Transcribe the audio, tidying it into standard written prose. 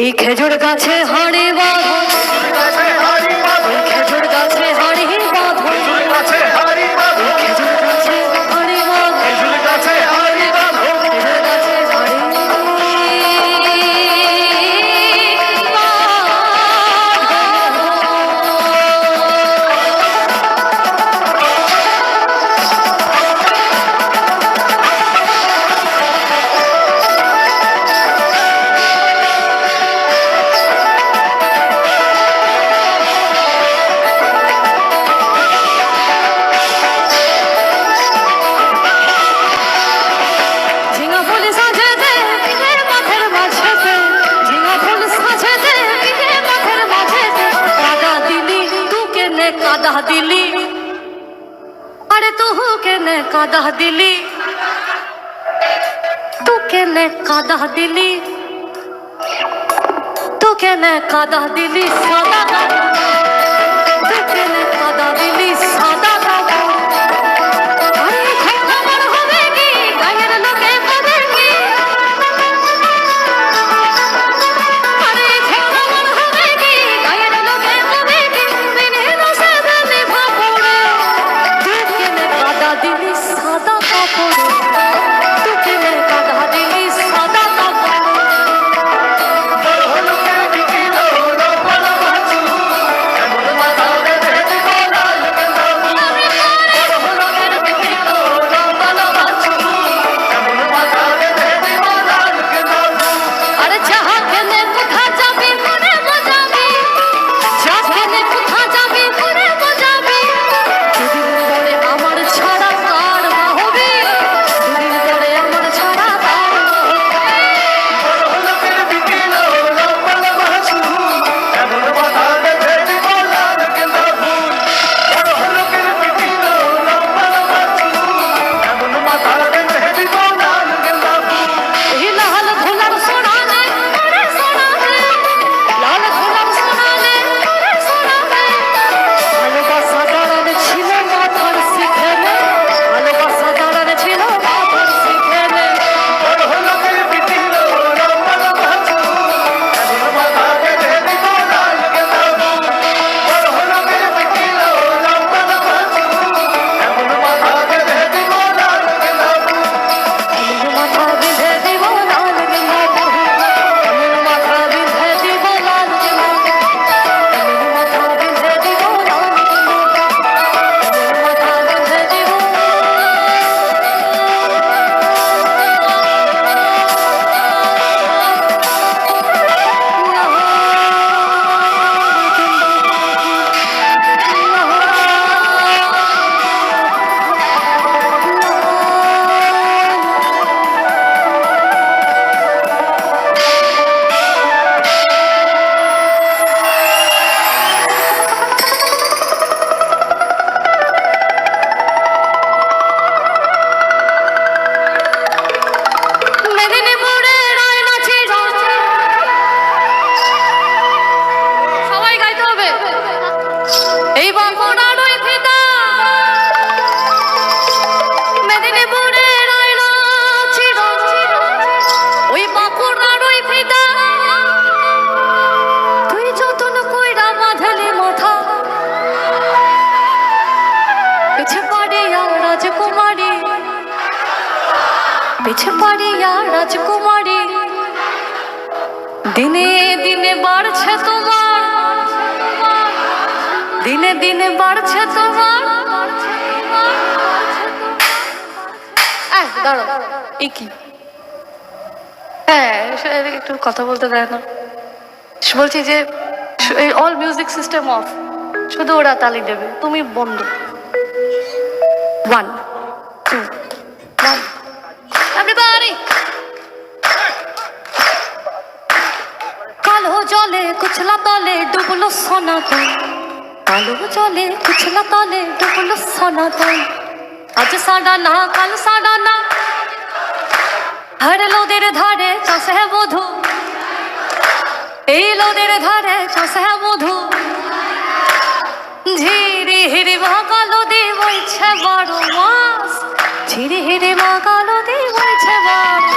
এই খেজুর গাছে হাড়ি বাঁধো, ওই খেজুর গাছে হাড়ি বাঁধো, খেজুর গাছে হাড়ি বাঁধো, খেজুর গাছে হাড়ি বাঁধো, খেজুর গাছে হাড়ি বাঁধো, খেজুর গাছে হাড়ি कादा दिली, अरे तू केने कादा दिली, तू केने कादा दिली, तू केने कादा दिली सादा, तू केने कादा दिली सादा। পিছে পড়িয়া রাজকুমারী দিনে দিনে বাড়ছে তোমার, দিনে দিনে বাড়ছে তোমার। দাঁড়ো, এই কি? হ্যাঁ, একটু কথা বলতে দেয় না। বলছি যে অল মিউজিক সিস্টেম অফ, শুধু ওরা তালি দেবে, তুমি বন্ধ। 1 2 1 Everybody! কালো জলে কুচলা তলে ডুবলো সনাতন, কালো জলে কুচলা তলে ডুবলো সনাতন। আজ সাডা না কাল সাডা না, হর লোদের ধারে চাষে বধু, এই লোদের ধারে চাষে বধু। ঝিরি হিরি ভাগালো দি বইছে 12 মাস, ঝিরি হিরি ভাগালো দি বইছে 12